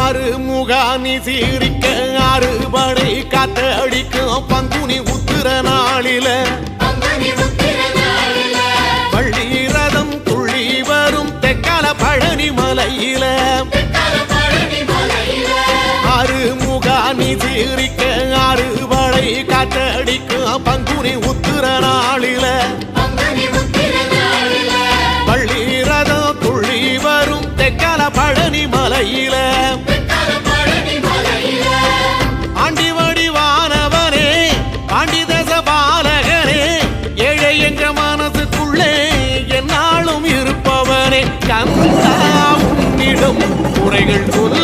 ஆறுமுகானி சீரிக்க ஆறுபடை காத்தடிக்கும் பங்குனி உத்திர நாளில பள்ளி ரதம் துள்ளி வரும் தெற்கால பழனி மலையில ஆறுமுகானி சீரிக்க ஆறுபடை காத்தடிக்கும் பங்குனி உத்திர நாளில பள்ளி ரதம் துள்ளி வரும் தெற்கால பழனி மலையில ஆண்டி வடிவானவனே ஆண்டி தச பாலகனே ஏழை என்ற மனசுக்குள்ளே என்னாலும் இருப்பவனே கந்தா உன்னிடம் குறைகள் சொல்ல